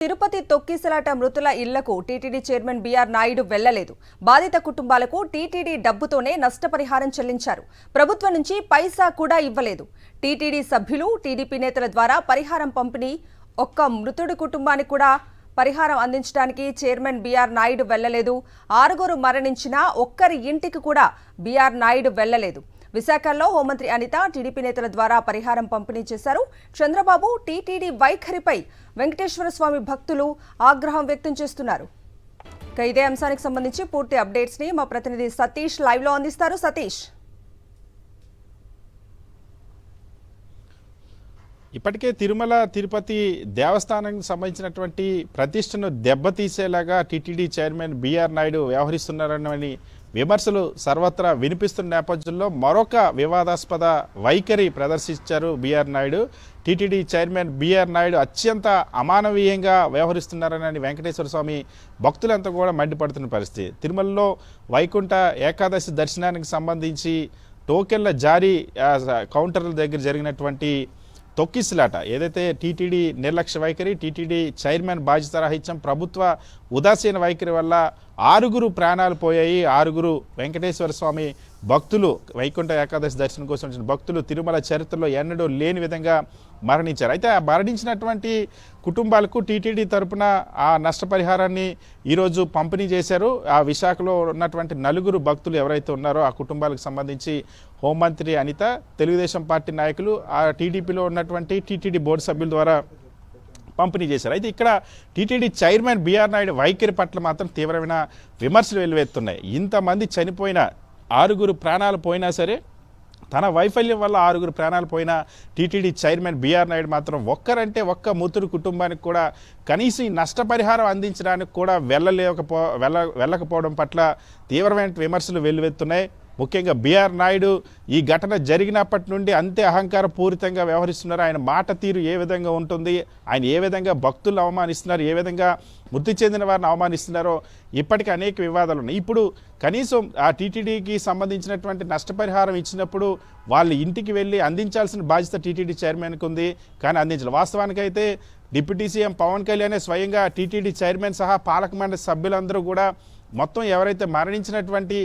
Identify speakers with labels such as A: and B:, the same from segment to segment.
A: తిరుపతి తొక్కిసలాట మృతుల ఇళ్లకు టీటీడీ చైర్మన్ బీఆర్ నాయుడు వెళ్లలేదు. బాధిత కుటుంబాలకు టీటీడీ డబ్బుతోనే నష్టపరిహారం చెల్లించారు. ప్రభుత్వం నుంచి పైసా కూడా ఇవ్వలేదు. టీటీడీ సభ్యులు, టీడీపీ నేతల ద్వారా పరిహారం పంపిణీ. ఒక్క మృతుడి కుటుంబానికి కూడా పరిహారం అందించడానికి చైర్మన్ బీఆర్ నాయుడు వెళ్లలేదు. 6 మరణించినా ఒక్కరి ఇంటికి కూడా బీఆర్ నాయుడు వెళ్లలేదు. విశాఖలో హోంమంత్రి అనిత, టీడీపీ నేతల ద్వారా పరిహారం పంపిణీ చేశారు. చంద్రబాబు, టీటీడీ వైఖరిపై వెంకటేశ్వర స్వామి భక్తులు ఆగ్రహం వ్యక్తం చేస్తున్నారు. ఇదే అంశానికి సంబంధించి పూర్తి అప్డేట్స్ ని మా ప్రతినిధి సతీష్ లైవ్ లో అందిస్తారు. సతీష్,
B: ఇప్పటికే తిరుమల తిరుపతి దేవస్థానానికి సంబంధించినటువంటి ప్రతిష్టను దెబ్బతీసేలాగా టీటీడీ చైర్మన్ బీఆర్ నాయుడు వ్యవహరిస్తున్నారని విమర్శలు సర్వత్రా వినిపిస్తున్న నేపథ్యంలో మరొక వివాదాస్పద వైఖరి ప్రదర్శించారు B R Naidu. TTD chairman B R Naidu అత్యంత అమానవీయంగా వ్యవహరిస్తున్నారని వెంకటేశ్వర స్వామి భక్తులంతా కూడా మండిపడుతున్న పరిస్థితి. తిరుమలలో వైకుంఠ ఏకాదశి దర్శనానికి సంబంధించి టోకెన్ల జారీ కౌంటర్ల దగ్గర జరిగినటువంటి తొక్కిసలాట, ఏదైతే టీటీడీ నిర్లక్ష్య వైఖరి, టీటీడీ చైర్మన్ బాధ్యత రాహిత్యం, ప్రభుత్వ ఉదాసీన వైఖరి వల్ల 6 ప్రాణాలు పోయాయి. 6 వెంకటేశ్వర స్వామి భక్తులు, వైకుంఠ ఏకాదశి దర్శనం కోసం వచ్చిన భక్తులు తిరుమల చరిత్రలో ఎన్నడూ లేని విధంగా మరణించారు. అయితే ఆ మరణించినటువంటి కుటుంబాలకు టీటీడీ తరపున ఆ నష్టపరిహారాన్ని ఈరోజు పంపిణీ చేశారు. ఆ విశాఖలో ఉన్నటువంటి 4 భక్తులు ఎవరైతే ఉన్నారో ఆ కుటుంబాలకు సంబంధించి హోంమంత్రి అనిత, తెలుగుదేశం పార్టీ నాయకులు, ఆ టీడీపీలో ఉన్నటువంటి టీటీడీ బోర్డు సభ్యుల ద్వారా పంపిణీ చేశారు. అయితే ఇక్కడ టీటీడీ చైర్మన్ బీఆర్ నాయుడు వైఖరి పట్ల మాత్రం తీవ్రమైన విమర్శలు వెల్లువెత్తున్నాయి. ఇంతమంది చనిపోయిన 6 ప్రాణాలు పోయినా సరే, తన వైఫల్యం వల్ల 6 ప్రాణాలు పోయిన టీటీడీ చైర్మన్ బీఆర్ నాయుడు మాత్రం ఒక్క మృతుడి కుటుంబానికి కూడా కనీసం ఈ నష్టపరిహారం అందించడానికి కూడా వెళ్ళకపోవడం పట్ల తీవ్రమైన విమర్శలు వెల్లువెత్తున్నాయి. ముఖ్యంగా బీఆర్ నాయుడు ఈ ఘటన జరిగినప్పటి నుండి అంతే అహంకారపూరితంగా వ్యవహరిస్తున్నారు. ఆయన మాట తీరు ఏ విధంగా ఉంటుంది, ఆయన ఏ విధంగా భక్తులను అవమానిస్తున్నారు, ఏ విధంగా మృతి చెందిన వారిని అవమానిస్తున్నారో ఇప్పటికీ అనేక వివాదాలు ఉన్నాయి. ఇప్పుడు కనీసం ఆ టీటీడీకి సంబంధించినటువంటి నష్టపరిహారం ఇచ్చినప్పుడు వాళ్ళ ఇంటికి వెళ్ళి అందించాల్సిన బాధ్యత టీటీడీ చైర్మన్కి ఉంది, కానీ అందించాలి. వాస్తవానికైతే డిప్యూటీ సీఎం పవన్ కళ్యాణ్ స్వయంగా టీటీడీ చైర్మన్ సహా పాలక మండలి సభ్యులందరూ కూడా మొత్తం ఎవరైతే మరణించినటువంటి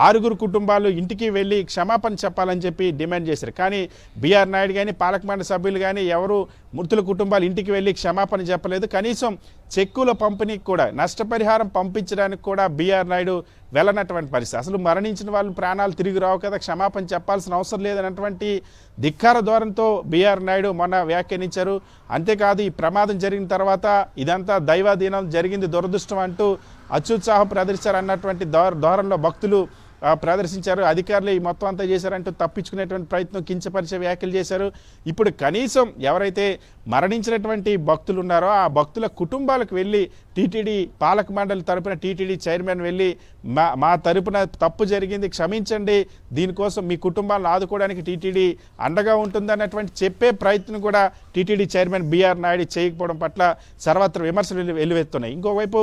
B: 6 కుటుంబాలు ఇంటికి వెళ్ళి క్షమాపణ చెప్పాలని చెప్పి డిమాండ్ చేశారు. కానీ బీఆర్ నాయుడు కానీ పాలక మండలి సభ్యులు కానీ ఎవరు మృతుల కుటుంబాలు ఇంటికి వెళ్ళి క్షమాపణ చెప్పలేదు. కనీసం చెక్కుల పంపిణీకి కూడా, నష్టపరిహారం పంపించడానికి కూడా బీఆర్ నాయుడు వెళ్ళనటువంటి పరిస్థితి. అసలు మరణించిన వాళ్ళు ప్రాణాలు తిరిగి రావు కదా, క్షమాపణ చెప్పాల్సిన అవసరం లేదన్నటువంటి ధిక్కార ధోరణితో బీఆర్ నాయుడు మొన్న వ్యాఖ్యానించారు. అంతేకాదు, ఈ ప్రమాదం జరిగిన తర్వాత ఇదంతా దైవాధీనం, జరిగింది దురదృష్టం అంటూ అత్యుత్సాహం ప్రదర్శించారు అన్నటువంటి ధోరణిలో భక్తులు ప్రదర్శించారు. అధికారులు ఈ మొత్తం అంతా చేశారంటూ తప్పించుకునేటువంటి ప్రయత్నం, కించపరిచే వ్యాఖ్యలు చేశారు. ఇప్పుడు కనీసం ఎవరైతే మరణించినటువంటి భక్తులు ఉన్నారో ఆ భక్తుల కుటుంబాలకు వెళ్ళి టీటీడీ పాలక మండలి తరపున టీటీడీ చైర్మన్ వెళ్ళి మా తరపున తప్పు జరిగింది, క్షమించండి, దీనికోసం మీ కుటుంబాలను ఆదుకోవడానికి టీటీడీ అండగా ఉంటుందన్నటువంటి చెప్పే ప్రయత్నం కూడా టీటీడీ చైర్మన్ బీఆర్ నాయుడు చేయకపోవడం పట్ల సర్వత్ర విమర్శలు వెల్లువెత్తున్నాయి. ఇంకోవైపు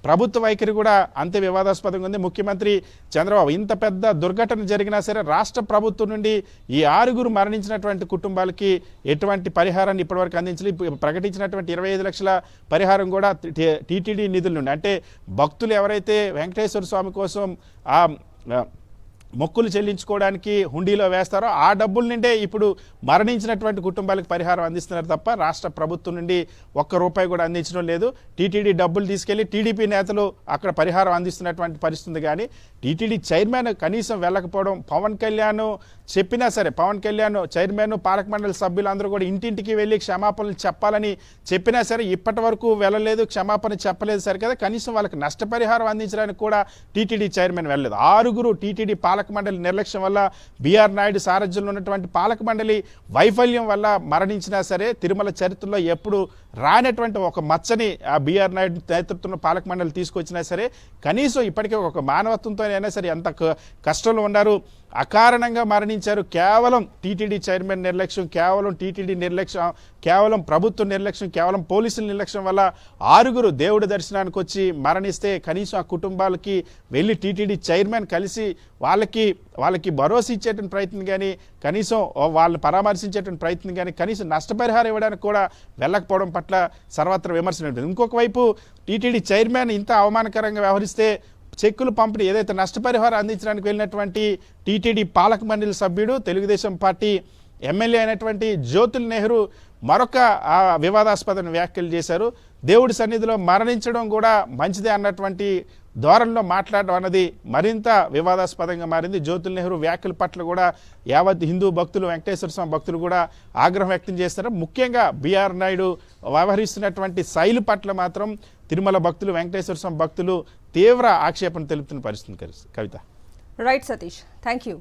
B: ప్రభుత్వ వైఖరి కూడా అంతే వివాదాస్పదంగా ఉంది. ముఖ్యమంత్రి చంద్రబాబు ఇంత పెద్ద దుర్ఘటన జరిగినా సరే రాష్ట్ర ప్రభుత్వం నుండి ఈ 6 మరణించినటువంటి కుటుంబాలకి ఎటువంటి పరిహారాన్ని ఇప్పటివరకు అందించలేదు. ప్రకటించినటువంటి 25 లక్షల పరిహారం కూడా టీటీడీ నిధుల నుండి, అంటే భక్తులు ఎవరైతే వెంకటేశ్వర స్వామి కోసం మొక్కులు చెల్లించుకోవడానికి హుండీలో వేస్తారో ఆ డబ్బుల నుండే ఇప్పుడు మరణించినటువంటి కుటుంబాలకు పరిహారం అందిస్తున్నారు తప్ప రాష్ట్ర ప్రభుత్వం నుండి ₹1 కూడా అందించడం లేదు. టీటీడీ డబ్బులు తీసుకెళ్లి టీడీపీ నేతలు అక్కడ పరిహారం అందిస్తున్నటువంటి పరిస్థితి. కానీ టీటీడీ చైర్మన్ కనీసం వెళ్ళకపోవడం, పవన్ కళ్యాణ్ చెప్పినా సరే, పవన్ కళ్యాణ్ చైర్మన్, పాలక మండలి సభ్యులందరూ కూడా ఇంటింటికి వెళ్ళి క్షమాపణలు చెప్పాలని చెప్పినా సరే ఇప్పటి వరకు వెళ్ళలేదు, క్షమాపణ చెప్పలేదు. సరే కదా, కనీసం వాళ్ళకి నష్టపరిహారం అందించడానికి కూడా టీటీడీ చైర్మన్ వెళ్ళలేదు. 6 టీటీడీ పాలక మండలి నిర్లక్ష్యం వల్ల, బీఆర్ నాయుడు సారథ్యంలో ఉన్నటువంటి పాలక మండలి వైఫల్యం వల్ల మరణించినా సరే తిరుమల చరిత్రలో ఎప్పుడు రానటువంటి ఒక మచ్చని ఆ బీఆర్ నాయుడు నేతృత్వంలో పాలక మండలి తీసుకొచ్చినా సరే కనీసం ఇప్పటికే ఒక మానవత్వంతో అయినా సరే ఎంత కష్టంలో ఉన్నారు. అకారణంగా మరణించారు. కేవలం టీటీడీ చైర్మన్ నిర్లక్ష్యం, కేవలం టీటీడీ నిర్లక్ష్యం, కేవలం ప్రభుత్వ నిర్లక్ష్యం, కేవలం పోలీసుల నిర్లక్ష్యం వల్ల 6 దేవుడి దర్శనానికి వచ్చి మరణిస్తే కనీసం ఆ కుటుంబాలకి వెళ్ళి టీటీడీ చైర్మన్ కలిసి వాళ్ళకి భరోసా ఇచ్చేటువంటి ప్రయత్నం కానీ, కనీసం వాళ్ళని పరామర్శించేటువంటి ప్రయత్నం కానీ, కనీసం నష్టపరిహారం ఇవ్వడానికి కూడా వెళ్ళకపోవడం పట్ల సర్వత్రా విమర్శలు ఉంటుంది. ఇంకొక వైపు టీటీడీ చైర్మన్ ఇంత అవమానకరంగా వ్యవహరిస్తే చెక్కులు పంపిణీ ఏదైతే నష్టపరిహారం అందించడానికి వెళ్ళినటువంటి టీటీడీ పాలక మండలి సభ్యుడు తెలుగుదేశం పార్టీ ఎమ్మెల్యే అయినటువంటి జ్యోతుల్ నెహ్రూ మరొక వివాదాస్పద వ్యాఖ్యలు చేశారు. దేవుడి సన్నిధిలో మరణించడం కూడా మంచిదే అన్నటువంటి ధోరణిలో మాట్లాడడం అన్నది మరింత వివాదాస్పదంగా మారింది. జ్యోతుల్ నెహ్రూ వ్యాఖ్యల పట్ల కూడా యావత్ హిందూ భక్తులు, వెంకటేశ్వర స్వామి భక్తులు కూడా ఆగ్రహం వ్యక్తం చేస్తారు. ముఖ్యంగా బిఆర్ నాయుడు వ్యవహరిస్తున్నటువంటి శైలి పట్ల మాత్రం తిరుమల భక్తులు, వెంకటేశ్వర స్వామి భక్తులు తీవ్ర ఆక్షేపణ తెలుపుతున్న పరిస్థితి. Kavitha.
A: Right Satish, thank you.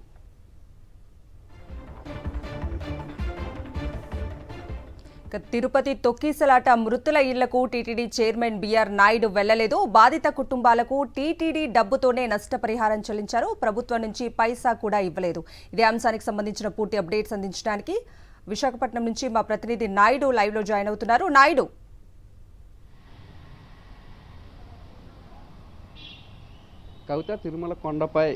A: Tirupati తొక్కిసలాట మృతుల ఇళ్లకు టీటీడీ చైర్మన్ బిఆర్ నాయుడు వెళ్లలేదు. బాధిత కుటుంబాలకు టీటీడీ డబ్బుతోనే నష్టపరిహారం చెల్లించారు. ప్రభుత్వం నుంచి పైసా కూడా ఇవ్వలేదు. ఇదే అంశానికి సంబంధించిన పూర్తి అప్డేట్స్ అందించడానికి విశాఖపట్నం నుంచి మా ప్రతినిధి నాయుడు లైవ్ లో జాయిన్ అవుతున్నారు. నాయుడు,
C: కవిత, తిరుమల కొండపై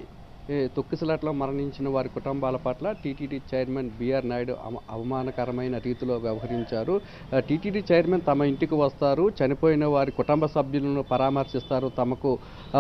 C: తొక్కిసలాట్లో మరణించిన వారి కుటుంబాల పట్ల టీటీడీ చైర్మన్ బిఆర్ నాయుడు అవమానకరమైన రీతిలో వ్యవహరించారు. టీటీడీ చైర్మన్ తమ ఇంటికి వస్తారు, చనిపోయిన వారి కుటుంబ సభ్యులను పరామర్శిస్తారు, తమకు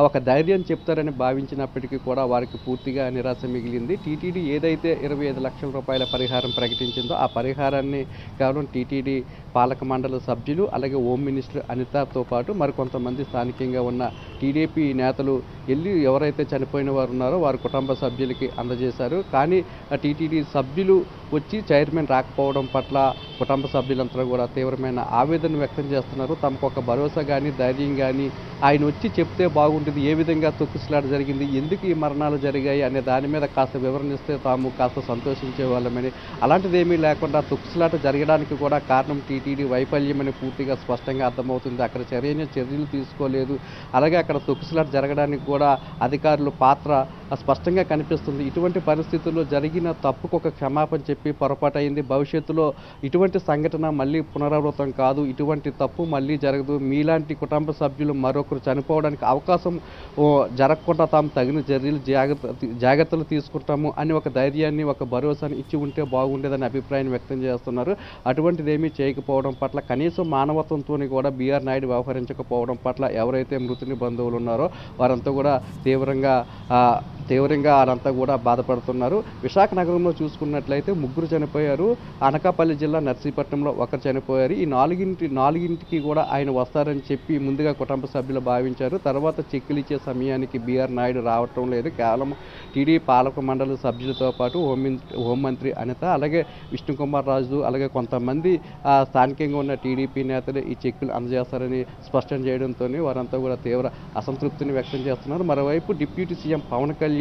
C: ఒక ధైర్యం చెప్తారని భావించినప్పటికీ కూడా వారికి పూర్తిగా నిరాశ మిగిలింది. టీటీడీ ఏదైతే 25 లక్షల రూపాయల పరిహారం ప్రకటించిందో ఆ పరిహారాన్ని కేవలం టీటీడీ పాలక మండలి సభ్యులు, అలాగే హోమ్ మినిస్టర్ అనితతో పాటు మరికొంతమంది స్థానికంగా ఉన్న టీడీపీ నేతలు వెళ్ళి ఎవరైతే చనిపోయిన వారు ఉన్నారో వారి కుటుంబ సభ్యులకి అందజేశారు. కానీ టీటీడీ సభ్యులు వచ్చి చైర్మన్ రాకపోవడం పట్ల కుటుంబ సభ్యులంతా కూడా తీవ్రమైన ఆవేదన వ్యక్తం చేస్తున్నారు. తమకు ఒక భరోసా కానీ, ధైర్యం కానీ ఆయన వచ్చి చెప్తే బాగుంటుంది, ఏ విధంగా తొక్కిసలాట జరిగింది, ఎందుకు ఈ మరణాలు జరిగాయి అనే దాని మీద కాస్త వివరణిస్తే తాము కాస్త సంతోషించే వాళ్ళమని, అలాంటిది ఏమీ లేకుండా తొక్కిసలాట జరగడానికి కూడా కారణం టీటీడీ వైఫల్యమని పూర్తిగా స్పష్టంగా అర్థమవుతుంది. అక్కడ చర్యలు తీసుకోలేదు, అలాగే అక్కడ తొక్కిసలాట జరగడానికి కూడా అధికారుల పాత్ర స్పష్టంగా కనిపిస్తుంది. ఇటువంటి పరిస్థితుల్లో జరిగిన తప్పుకు ఒక క్షమాపణ చెప్పి పొరపాటు అయింది, భవిష్యత్తులో ఇటువంటి సంఘటన మళ్ళీ పునరావృతం కాదు, ఇటువంటి తప్పు మళ్ళీ జరగదు, మీలాంటి కుటుంబ సభ్యులు మరొకరు చనిపోవడానికి అవకాశం జరగకుండా తాము తగిన జాగ్రత్తలు తీసుకుంటాము అని ఒక ధైర్యాన్ని, ఒక భరోసాని ఇచ్చి ఉంటే బాగుండేదని అభిప్రాయం వ్యక్తం చేస్తున్నారు. అటువంటిది ఏమీ చేయకపోవడం పట్ల, కనీసం మానవత్వంతో కూడా బిఆర్ నాయుడు వ్యవహరించకపోవడం పట్ల ఎవరైతే మృతుని బంధువులు ఉన్నారో వారంతా కూడా తీవ్రంగా వారంతా కూడా బాధపడుతున్నారు. విశాఖ నగరంలో చూసుకున్నట్లయితే 3 చనిపోయారు, అనకాపల్లి జిల్లా నర్సీపట్నంలో 1 చనిపోయారు. ఈ నాలుగింటికి కూడా ఆయన వస్తారని చెప్పి ముందుగా కుటుంబ సభ్యులు భావించారు. తర్వాత చెక్కులు ఇచ్చే సమయానికి బిఆర్ నాయుడు రావటం లేదు. కేవలం టీడీ పాలక మండలి సభ్యులతో పాటు హోంమంత్రి అనిత, అలాగే విష్ణుకుమార్ రాజు, అలాగే కొంతమంది స్థానికంగా ఉన్న టీడీపీ నేతలు ఈ చెక్కులు అందజేస్తారని స్పష్టం చేయడంతో వారంతా కూడా తీవ్ర అసంతృప్తిని వ్యక్తం చేస్తున్నారు. మరోవైపు డిప్యూటీ సీఎం పవన్ కళ్యాణ్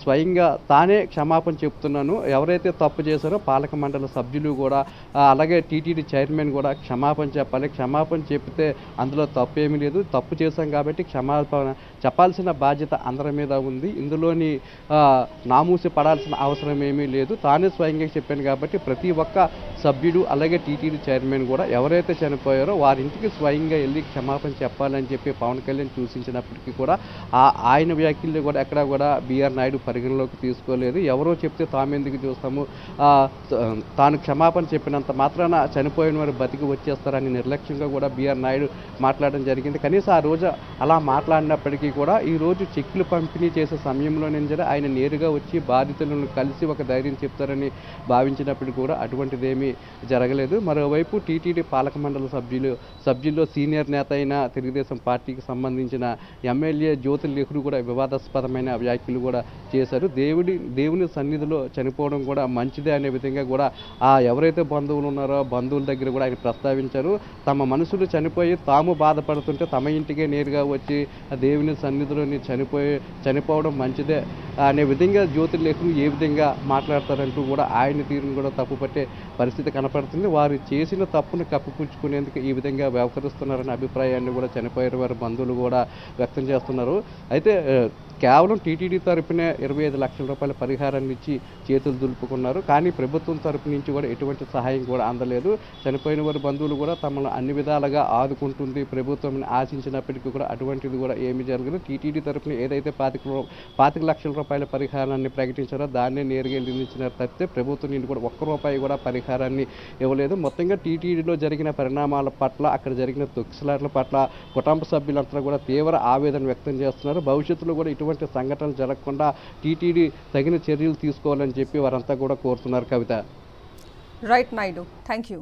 C: స్వయంగా తానే క్షమాపణ చెప్తున్నాను, ఎవరైతే తప్పు చేశారో పాలక మండలి సభ్యులు కూడా, అలాగే టీటీడీ చైర్మన్ కూడా క్షమాపణ చెప్పాలి, క్షమాపణ చెప్తే అందులో తప్పు ఏమీ లేదు, తప్పు చేశాం కాబట్టి క్షమాపణ చెప్పాల్సిన బాధ్యత అందరి మీద ఉంది, ఇందులోని నామూసి పడాల్సిన అవసరం ఏమీ లేదు, తానే స్వయంగా చెప్పాను కాబట్టి ప్రతి ఒక్క సభ్యుడు అలాగే టీటీడీ చైర్మన్ కూడా ఎవరైతే చనిపోయారో వారింటికి స్వయంగా వెళ్ళి క్షమాపణ చెప్పాలని చెప్పి పవన్ కళ్యాణ్ సూచించినప్పటికీ కూడా ఆయన వ్యాఖ్యలు కూడా ఎక్కడా కూడా బిఆర్ నాయుడు పరిగణలోకి తీసుకోలేదు. ఎవరో చెప్తే తామెందుకు చూస్తాము, తాను క్షమాపణ చెప్పినంత మాత్రాన చనిపోయిన వారు బతికి వచ్చేస్తారని నిర్లక్ష్యంగా కూడా బిఆర్ నాయుడు మాట్లాడడం జరిగింది. కనీసం ఆ రోజు అలా మాట్లాడినప్పటికీ కూడా ఈరోజు చెక్కులు పంపిణీ చేసే సమయంలోనే ఆయన నేరుగా వచ్చి బాధితులను కలిసి ఒక ధైర్యం చెప్తారని భావించినప్పటికీ కూడా అటువంటిదేమీ జరగలేదు. మరోవైపు టీటీడీ పాలక మండలి సభ్యుల్లో సీనియర్ నేత అయిన తెలుగుదేశం పార్టీకి సంబంధించిన ఎమ్మెల్యే జ్యోతుల్ నెహ్రూ కూడా వివాదాస్పదమైన వ్యాఖ్యలు కూడా చేశారు. దేవుని సన్నిధిలో చనిపోవడం కూడా మంచిదే అనే విధంగా కూడా ఎవరైతే బంధువులు ఉన్నారో బంధువుల దగ్గర కూడా ఆయన ప్రస్తావించారు. తమ మనుషులు చనిపోయి తాము బాధపడుతుంటే తమ ఇంటికే నేరుగా వచ్చి దేవుని సన్నిధిలోని చనిపోవడం మంచిదే అనే విధంగా జ్యోతుల్ నెహ్రూ ఏ విధంగా మాట్లాడతారంటూ కూడా ఆయన తీరును కూడా తప్పుపట్టే పరిస్థితి కనపడుతుంది. వారు చేసిన తప్పును కప్పిపుచ్చుకునేందుకు ఈ విధంగా వ్యవహరిస్తున్నారనే అభిప్రాయాన్ని కూడా చనిపోయిన వారి బంధువులు కూడా వ్యక్తం చేస్తున్నారు. అయితే కేవలం టీటీడీ తరపునే 25 లక్షల రూపాయల పరిహారాన్ని ఇచ్చి చేతులు దులుపుకున్నారు. కానీ ప్రభుత్వం తరపు నుంచి కూడా ఎటువంటి సహాయం కూడా అందలేదు. చనిపోయిన వారి బంధువులు కూడా తమను అన్ని విధాలుగా ఆదుకుంటుంది ప్రభుత్వం ఆశించినప్పటికీ కూడా అటువంటిది కూడా ఏమీ జరగదు. టీటీడీ తరపున ఏదైతే 25 లక్షల రూపాయల పరిహారాన్ని ప్రకటించారో దాన్నే నేరుగా నిందించినారు తప్పితే ప్రభుత్వం నుండి కూడా ₹1 కూడా పరిహారాన్ని ఇవ్వలేదు. మొత్తంగా టీటీడీలో జరిగిన పరిణామాల పట్ల, అక్కడ జరిగిన తొక్కిసలాట్ల పట్ల కుటుంబ సభ్యులంతా కూడా తీవ్ర ఆవేదన వ్యక్తం చేస్తున్నారు. భవిష్యత్తులో కూడా ఇటువంటి సంఘటనలు జరగకుండా టీటీడీ తగిన చర్యలు తీసుకోవాలని చెప్పి వారంతా కూడా కోరుతున్నారు. Kavitha.
A: Right Naidu, thank you.